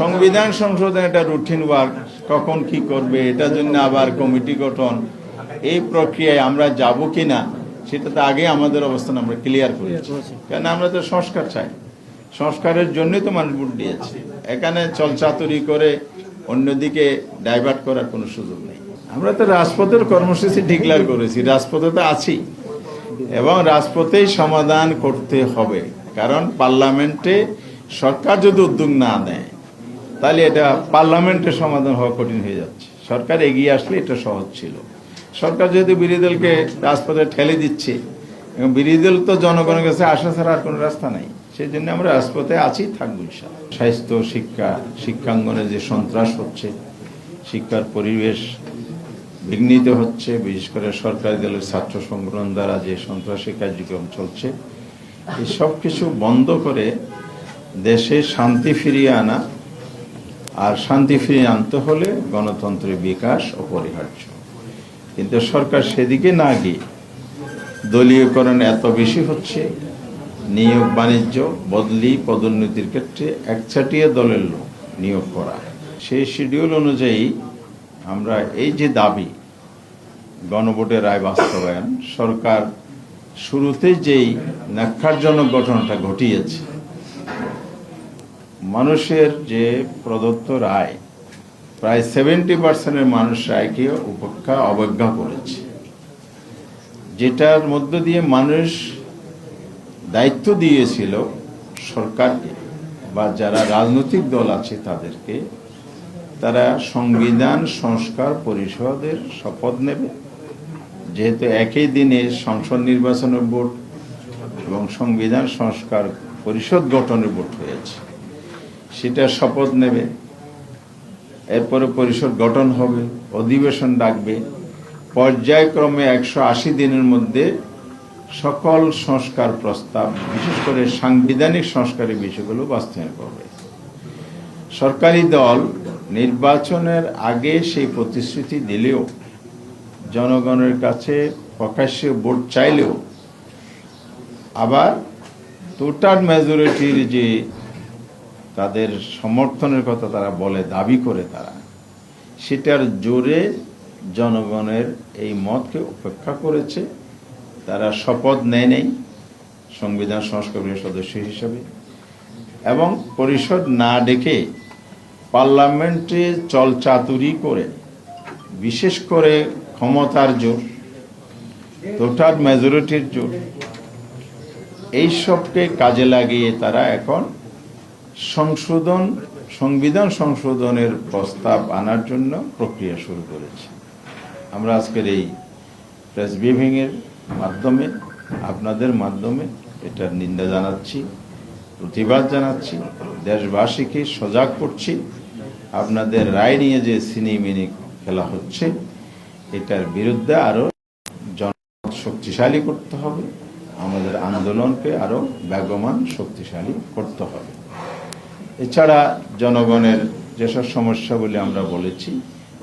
সংবিধান সংশোধন একটা রুটিন ওয়ার্ক, কখন কি করবে, এটার জন্য আবার কমিটি গঠন, এই প্রক্রিয়ায় আমরা যাব কিনা সেটা তো আগে আমাদের অবস্থান আমরা ক্লিয়ার করেছি। কেন আমরা তো সংস্কার চাই, সংস্কারের জন্যই তো মানুষ ভোট দিয়েছে। এখানে চলচাতুরি করে অন্যদিকে ডাইভার্ট করার কোনো সুযোগ নেই। আমরা তো রাজপথের কর্মসূচি ডিক্লেয়ার করেছি, রাজপথে তো আছি এবং রাজপথেই সমাধান করতে হবে। কারণ পার্লামেন্টে সরকার যদি উদ্যোগ না নেয় তাহলে এটা পার্লামেন্টে সমাধান হওয়া কঠিন হয়ে যাচ্ছে। সরকার এগিয়ে আসলে এটা সহজ ছিল। সরকার যেহেতু বিরোধী দলকে রাজপথে ঠেলে দিচ্ছে এবং বিরোধী দল তো জনগণের কাছে আসা ছাড়া আর কোনো রাস্তা নাই, সেই জন্য আমরা রাজপথে আছি, থাকবো ইনশাআল্লাহ। স্বাস্থ্য, শিক্ষা, শিক্ষাঙ্গনে যে সন্ত্রাস হচ্ছে, শিক্ষার পরিবেশ বিঘ্নিত হচ্ছে, বিশেষ করে সরকারি দলের ছাত্র সংগঠন দ্বারা যে সন্ত্রাসী কার্যক্রম চলছে, এই সব কিছু বন্ধ করে দেশে শান্তি ফিরিয়ে আনা, আর শান্তি ফিরিয়ে আনতে হলে গণতন্ত্রের বিকাশ অপরিহার্য। কিন্তু সরকার সেদিকে না গিয়ে দলীয়করণ এত বেশি হচ্ছে, নিয়োগ বাণিজ্য, বদলি, পদোন্নতির ক্ষেত্রে একচাটিয়া দলের লোক নিয়োগ করা। সেই শিডিউল অনুযায়ী আমরা এই যে দাবি গণভোটের রায় বাস্তবায়ন, সরকার শুরুতেই যেই ন্যাক্কারজনক ঘটনাটা ঘটিয়েছে, মানুষের যে প্রদত্ত রায়, প্রায় 70% মানুষ রায়কে উপেক্ষা অবজ্ঞা করেছে, যেটার মধ্য দিয়ে মানুষ দায়িত্ব দিয়েছিল সরকারকে বা যারা রাজনৈতিক দল আছে তাদেরকে, তারা সংবিধান সংস্কার পরিষদের শপথ নেবে। যেহেতু একই দিনে সংসদ নির্বাচনের ভোট এবং সংবিধান সংস্কার পরিষদ গঠনের ভোট হয়েছে, সেটা শপথ নেবে। এরপরে পরিষদ গঠন হবে, অধিবেশন ডাকবে, পর্যায়ক্রমে 180 দিনের মধ্যে সকল সংস্কার প্রস্তাব, বিশেষ করে সাংবিধানিক সংস্কারের বিষয়গুলো বাস্তবায়ন করবে। সরকারি দল নির্বাচনের আগে সেই প্রতিশ্রুতি দিলেও, জনগণের কাছে প্রকাশ্যে ভোট চাইলেও, আবার টোটাল মেজরিটির যে তাদের সমর্থনের কথা তারা বলে, দাবি করে তারা, সেটার জোরে জনগণের এই মতকে উপেক্ষা করেছে। তারা শপথ নেয় নাই সংবিধান সংস্কারের সদস্য হিসেবে, এবং পরিষদ না ডেকে পার্লামেন্টে চলচাতুরি করে, বিশেষ করে ক্ষমতার জোর, টোটাল মেজরিটির জোর, এইসবকে কাজে লাগিয়ে তারা এখন সংবিধান সংশোধনের প্রস্তাব আনার জন্য প্রক্রিয়া শুরু করেছে। আমরা আজকের এই প্রেস ব্রিফিংয়ের মাধ্যমে, আপনাদের মাধ্যমে এটার নিন্দা জানাচ্ছি, প্রতিবাদ জানাচ্ছি, দেশবাসীকে সজাগ করছি। আপনাদের রায় নিয়ে যে সিনেমিনি খেলা হচ্ছে, এটার বিরুদ্ধে আরো জনমত শক্তিশালী করতে হবে, আমাদের আন্দোলনকে আরো বেগবান শক্তিশালী করতে হবে। এছাড়া জনগণের যেসব সমস্যাগুলি আমরা বলেছি,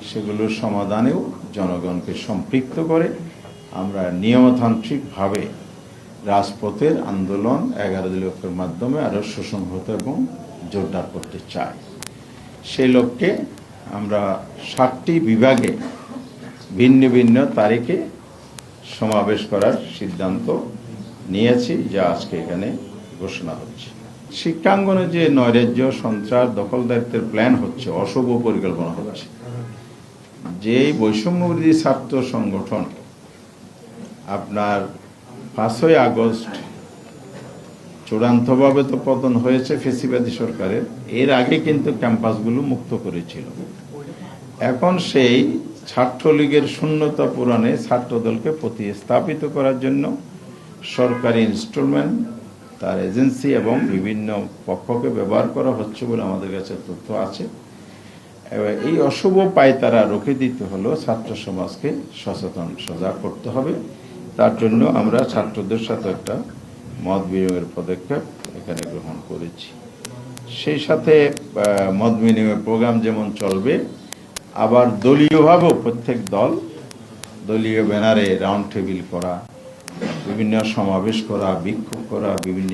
সেগুলোর সমাধানেও জনগণকে সম্পৃক্ত করে আমরা নিয়মতান্ত্রিকভাবে রাজপথের আন্দোলন 11 দলীয় ঐক্যের মাধ্যমে আরো সুসংহত এবং জোরদার করতে চাই। সেই লক্ষ্যে আমরা 7টি বিভাগে ভিন্ন ভিন্ন তারিখে সমাবেশ করার সিদ্ধান্ত নিয়েছি, যা আজকে এখানে ঘোষণা হচ্ছে। শিক্ষাঙ্গনে যে নৈরাজ্য, সন্ত্রাস, দখলদারিত্বের প্ল্যান হচ্ছে, অশুভ পরিকল্পনা হচ্ছে, যে বৈষম্যবিরোধী ছাত্র সংগঠন আপনার 5ই আগস্ট চূড়ান্তভাবে তো পতন হয়েছে ফ্যাসিবাদী সরকারের, এর আগে কিন্তু ক্যাম্পাসগুলো মুক্ত করেছিল। এখন সেই ছাত্রলীগের শূন্যতা পূরণে ছাত্রদলকে প্রতিস্থাপিত করার জন্য সরকারি ইনস্টলমেন্ট, তার এজেন্সি এবং বিভিন্ন পক্ষকে ব্যবহার করা হচ্ছে বলে আমাদের কাছে তথ্য আছে। এই অশুভ পায়তারা রুখে দিতে হলেও ছাত্র সমাজকে সচেতন, সজাগ করতে হবে। তার জন্য আমরা ছাত্রদের সাথে একটা মত বিনিময়ের পদক্ষেপ এখানে গ্রহণ করেছি। সেই সাথে মত বিনিময় প্রোগ্রাম যেমন চলবে, আবার দলীয়ভাবেও প্রত্যেক দল দলীয় ব্যানারে রাউন্ড টেবিল করা, বিভিন্ন সমাবেশ করা, বিক্ষোভ করা, বিভিন্ন